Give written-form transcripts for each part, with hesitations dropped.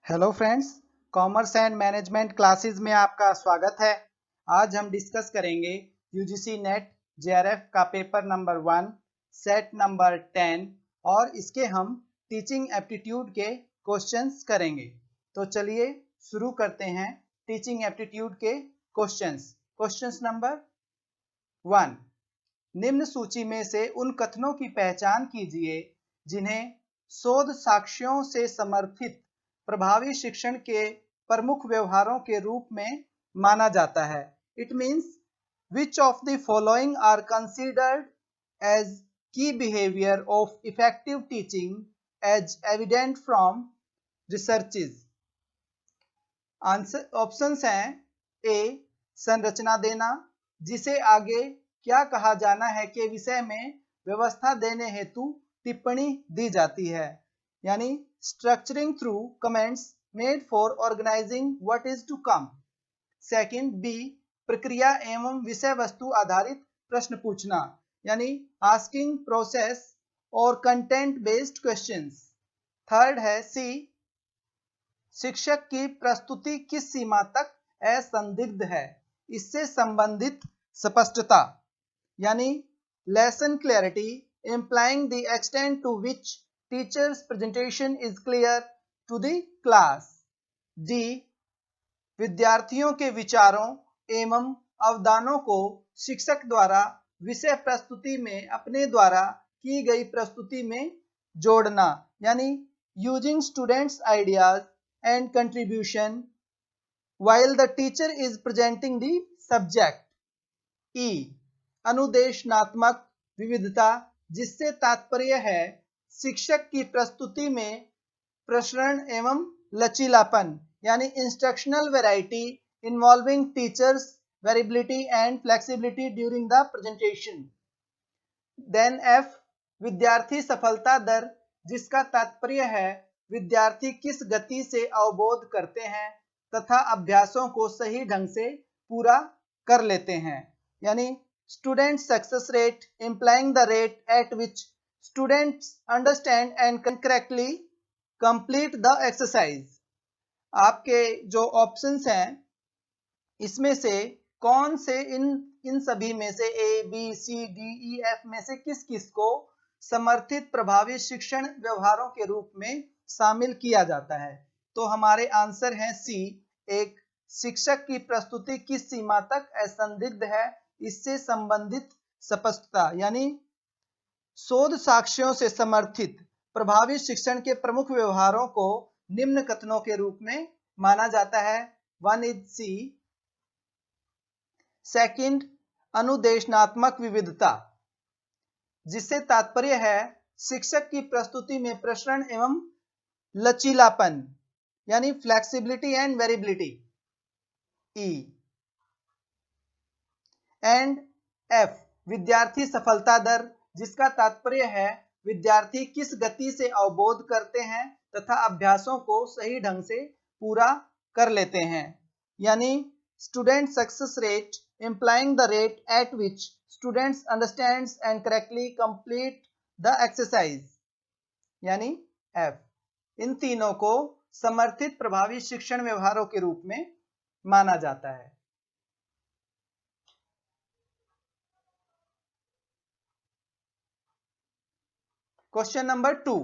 Hello friends, commerce and management classes में आपका स्वागत है। आज हम डिस्कस करेंगे यूजीसी नेट जेआरएफ का पेपर नंबर 1 सेट नंबर 10 और इसके हम टीचिंग एप्टीट्यूड के क्वेश्चंस करेंगे। तो चलिए शुरू करते हैं टीचिंग एप्टीट्यूड के क्वेश्चंस नंबर 1। निम्न सूची में से उन कथनों की पहचान कीजिए जिन्हें शोध साक्ष्यों से समर्थित प्रभावी शिक्षण के प्रमुख व्यवहारों के रूप में माना जाता है। It means which of the following are considered as key behaviour of effective teaching as evident from researches. Answer options हैं ए संरचना देना, जिसे आगे क्या कहा जाना है के विषय में व्यवस्था देने हेतु टिप्पणी दी जाती है, यानी structuring through comments made for organising what is to come. Second B प्रक्रिया एवं विषय वस्तु आधारित प्रश्न पूछना, यानी आस्किंग प्रोसेस और कंटेंट बेस्ड क्वेश्चंस। थर्ड है सी शिक्षक की प्रस्तुति किस सीमा तक असंदिग्ध है, इससे संबंधित स्पष्टता, यानी lesson clarity implying the extent to which teacher's presentation is clear to the class। D विद्यार्थियों के विचारों एवं अवदानों को शिक्षक द्वारा विषय प्रस्तुति में अपने द्वारा की गई प्रस्तुति में जोड़ना, यानी using students ideas and contribution while the teacher is presenting the subject। ई अनुदेशनात्मक विविधता, जिससे तात्पर्य है शिक्षक की प्रस्तुति में प्रसरण एवं लचीलापन, यानी instructional variety involving teachers variability and flexibility during the presentation. Then F विद्यार्थी सफलता दर, जिसका तात्पर्य है विद्यार्थी किस गति से अवबोध करते हैं तथा अभ्यासों को सही ढंग से पूरा कर लेते हैं, यानी student success rate implying the rate at which students understand and can correctly complete the exercise। आपके जो ऑप्शंस हैं इसमें से कौन से इन सभी में से A B C D E F में से किस किस को समर्थित प्रभावी शिक्षण व्यवहारों के रूप में शामिल किया जाता है? तो हमारे आंसर हैं सी, एक शिक्षक की प्रस्तुति किस सीमा तक असंदिग्ध है, इससे संबंधित स्पष्टता, यानी शोध साक्ष्यों से समर्थित प्रभावी शिक्षण के प्रमुख व्यवहारों को निम्न कथनों के रूप में माना जाता है। 1 इज सी। सेकंड अनुदेशनात्मक विविधता, जिससे तात्पर्य है शिक्षक की प्रस्तुति में प्रसरण एवं लचीलापन, यानी flexibility and variability. E and F विद्यार्थी सफलता दर, जिसका तात्पर्य है विद्यार्थी किस गति से अवबोध करते हैं तथा अभ्यासों को सही ढंग से पूरा कर लेते हैं, यानी student success rate implying the rate at which students understands and correctly complete the exercise, यानी एफ। इन तीनों को समर्थित प्रभावी शिक्षण व्यवहारों के रूप में माना जाता है। क्वेश्चन नंबर 2,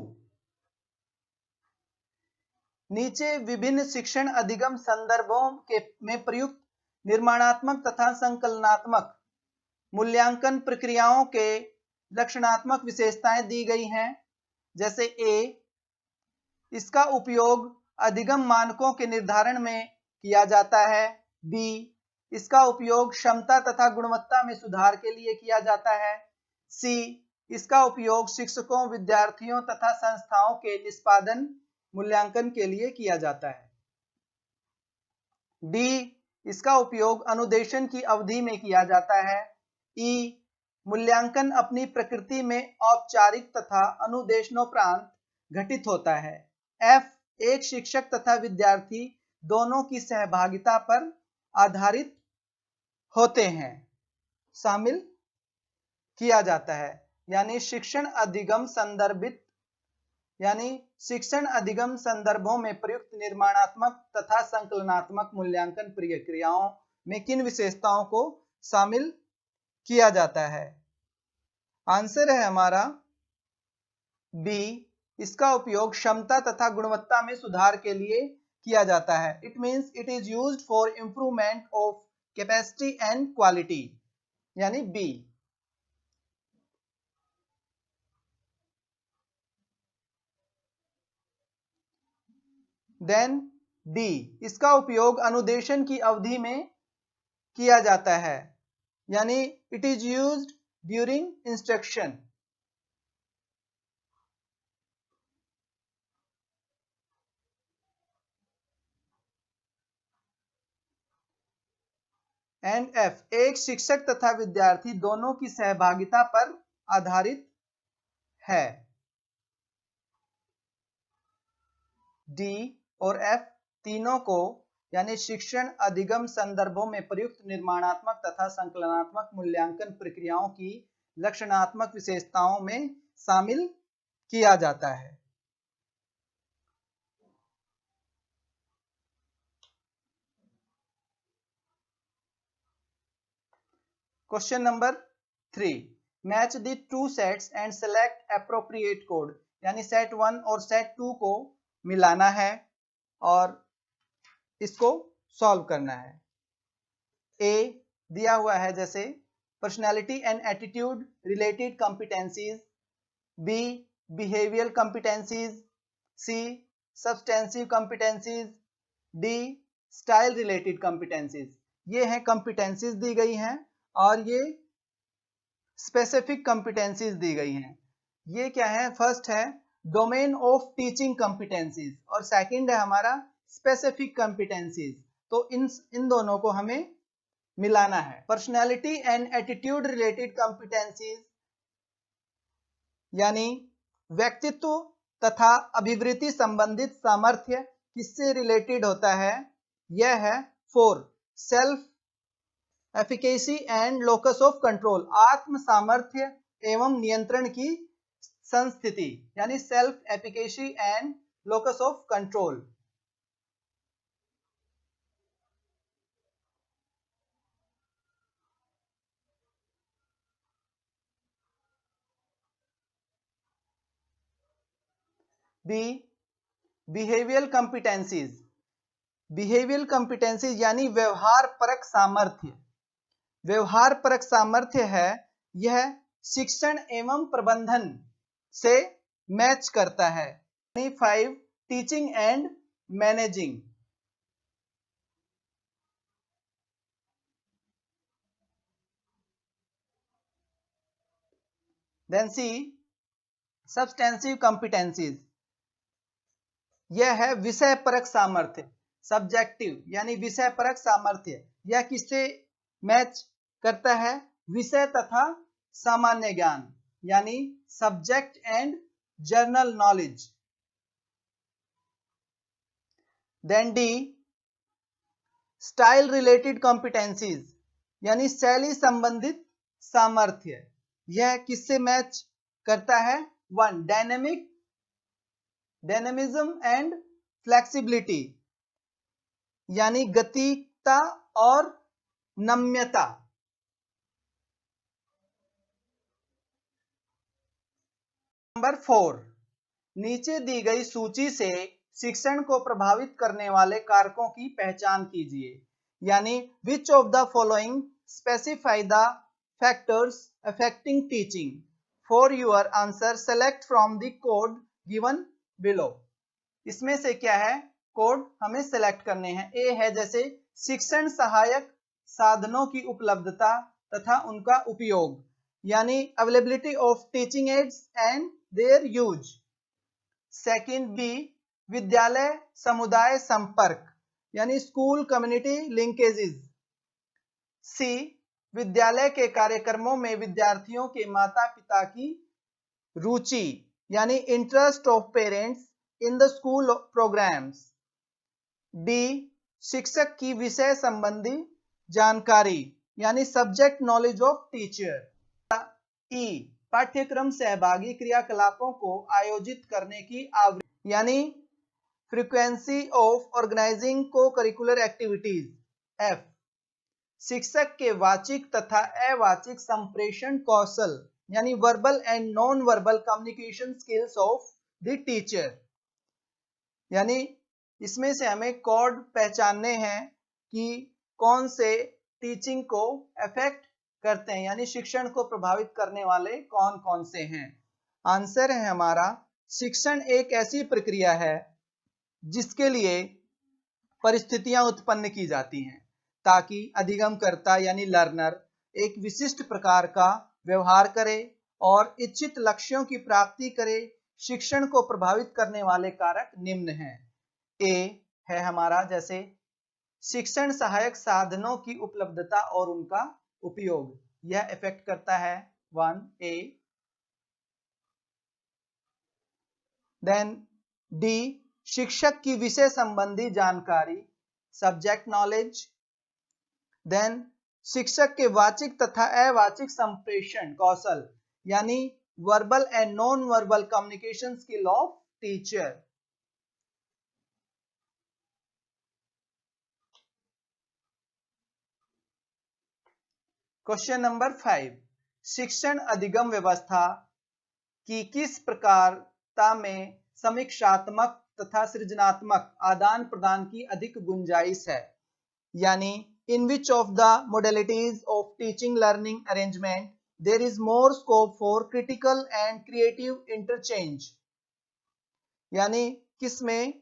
नीचे विभिन्न शिक्षण अधिगम संदर्भों में प्रयुक्त निर्माणात्मक तथा संकलनात्मक मूल्यांकन प्रक्रियाओं के लक्षणात्मक विशेषताएं दी गई हैं। जैसे ए इसका उपयोग अधिगम मानकों के निर्धारण में किया जाता है। बी इसका उपयोग क्षमता तथा गुणवत्ता में सुधार के लिए किया जाता है। सी इसका उपयोग शिक्षकों, विद्यार्थियों तथा संस्थाओं के निष्पादन मूल्यांकन के लिए किया जाता है। डी इसका उपयोग अनुदेशन की अवधि में किया जाता है। ई मूल्यांकन अपनी प्रकृति में औपचारिक तथा अनुदेशनोपरांत घटित होता है। एफ एक शिक्षक तथा विद्यार्थी दोनों की सहभागिता पर आधारित होते हैं, शामिल किया जाता है, यानी शिक्षण अधिगम संदर्भित यानी शिक्षण अधिगम संदर्भों में प्रयुक्त निर्माणात्मक तथा संकलनात्मक मूल्यांकन प्रक्रियाओं में किन विशेषताओं को शामिल किया जाता है? आंसर है हमारा बी, इसका उपयोग क्षमता तथा गुणवत्ता में सुधार के लिए किया जाता है। It means it is used for improvement of capacity and quality, यानी बी। देन डी, इसका उपयोग अनुदेशन की अवधि में किया जाता है, यानी it is used during instruction. And F, एक शिक्षक तथा विद्यार्थी दोनों की सहभागिता पर आधारित है। डी और एफ तीनों को, यानी शिक्षण अधिगम संदर्भों में प्रयुक्त निर्माणात्मक तथा संकलनात्मक मूल्यांकन प्रक्रियाओं की लक्षणात्मक विशेषताओं में शामिल किया जाता है। Question number 3, match the two sets and select appropriate code, यानी सेट 1 और सेट 2 को मिलाना है और इसको सॉल्व करना है। ए दिया हुआ है जैसे personality and attitude related competencies, B behavioural competencies, C substantive competencies, D style related competencies. ये हैं कॉम्पिटेंसीज दी गई हैं और ये स्पेसिफिक कॉम्पिटेंसीज दी गई हैं। ये क्या है? फर्स्ट है डोमेन ऑफ टीचिंग कॉम्पिटेंसीज और सेकंड है हमारा स्पेसिफिक कॉम्पिटेंसीज। तो इन दोनों को हमें मिलाना है। Personality and attitude related competencies यानी व्यक्तित्व तथा अभिवृत्ति संबंधित सामर्थ्य किससे रिलेटेड होता है? यह है 4 self efficacy and locus of control, आत्म सामर्थ्य एवं नियंत्रण की संस्थिति, यानी self efficacy and locus of control. B behavioural competencies, behavioural competencies यानी व्यवहार परक सामर्थ्य। व्यवहार परक सामर्थ्य है यह शिक्षण एवं प्रबंधन से मैच करता है। 5 teaching and managing. Then C substantive competencies, यह है विषय परक सामर्थ्य, सब्जेक्टिव यानी विषय परक सामर्थ्य। यह किससे मैच करता है? विषय तथा सामान्य ज्ञान, यानी subject and general knowledge. Then D style related competencies, यानी शैली संबंधित सामर्थ्य। यह किससे मैच करता है? 1 डायनेमिज्म एंड फ्लेक्सिबिलिटी, यानी गतिकता और नम्यता। नंबर 4, नीचे दी गई सूची से शिक्षण को प्रभावित करने वाले कारकों की पहचान कीजिए, यानी विच of the following specify the factors affecting teaching. For your answer select from the code given below. इसमें से क्या है? कोड हमें सेलेक्ट करने हैं। ए है जैसे शिक्षण सहायक साधनों की उपलब्धता तथा उनका उपयोग, यानी availability of teaching aids and their use. Second B विद्यालय समुदाय संपर्क, यानी स्कूल कम्युनिटी लिंकेजेस। सी विद्यालय के कार्यक्रमों में विद्यार्थियों के माता पिता की रुचि, यानी interest of parents in the school programmes. D शिक्षक की विषय संबंधी जानकारी, यानी subject knowledge of teacher. E पाठ्यक्रम सहभागी क्रियाकलापों को आयोजित करने की आवृत्ति यानी frequency of organising co-curricular activities. F, शिक्षक के वाचिक तथा अवाचिक संप्रेषण कौशल यानी verbal and non verbal communication skills of the teacher, यानी इसमें से हमें कोड पहचानने हैं कि कौन से टीचिंग को अफेक्ट करते हैं, यानी शिक्षण को प्रभावित करने वाले कौन कौन से हैं। आंसर है हमारा, शिक्षण एक ऐसी प्रक्रिया है जिसके लिए परिस्थितियां उत्पन्न की जाती हैं ताकि अधिगमकर्ता यानी लर्नर एक विशिष्ट प्रकार का व्यवहार करे और इच्छित लक्ष्यों की प्राप्ति करे। शिक्षण को प्रभावित करने वाले कारक निम्न हैं। ए है हमारा, जैसे शिक्षण सहायक साधनों की उपलब्धता और उनका उपयोग, यह इफेक्ट करता है 1A। देन डी, शिक्षक की विषय संबंधी जानकारी सब्जेक्ट नॉलेज। देन शिक्षक के वाचिक तथा अवाचिक संप्रेषण कौशल यानी verbal and non verbal communication skill of teacher. Question number 5, शिक्षण अधिगम व्यवस्था की किस प्रकारता में समीक्षात्मक तथा सृजनात्मक आदान प्रदान की अधिक गुंजाइश है, यानी in which of the modalities of teaching learning arrangement there is more scope for critical and creative interchange, यानी किसमें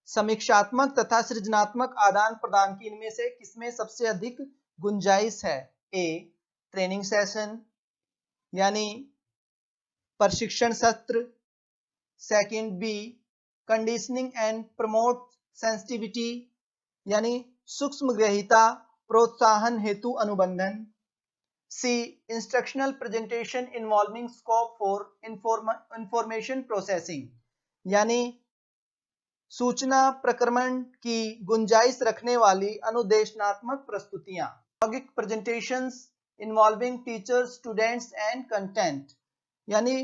समीक्षात्मक तथा सृजनात्मक आदान प्रदान की इनमें से किसमें सबसे अधिक गुंजाइश है। ए, ट्रेनिंग सेशन यानी प्रशिक्षण सत्र। Second B, conditioning and promote sensitivity यानी सूक्ष्म ग्रहिता प्रोत्साहन हेतु अनुबंधन। C, instructional presentation involving scope for information processing यानी सूचना प्रक्रमण की गुंजाइश रखने वाली अनुदेशनात्मक प्रस्तुतियां। Logic presentations involving teachers, students and content यानी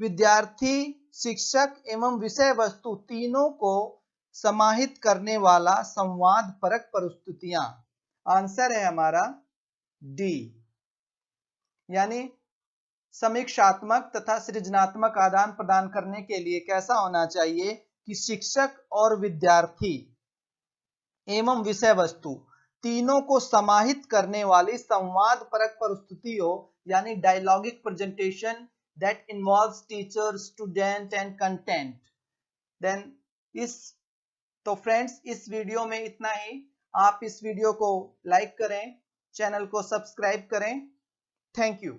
विद्यार्थी, शिक्षक एवं विषय वस्तु तीनों को समाहित करने वाला संवाद परक प्रस्तुतियां। आंसर है हमारा डी, यानी समीक्षात्मक तथा सृजनात्मक आदान प्रदान करने के लिए कैसा होना चाहिए कि शिक्षक और विद्यार्थी एवं विषय वस्तु तीनों को समाहित करने वाली संवाद परक प्रस्तुति हो, यानी dialogic presentation that involves teacher, student and content. Then तो फ्रेंड्स, इस वीडियो में इतना ही। आप इस वीडियो को लाइक करें, चैनल को सब्सक्राइब करें। Thank you.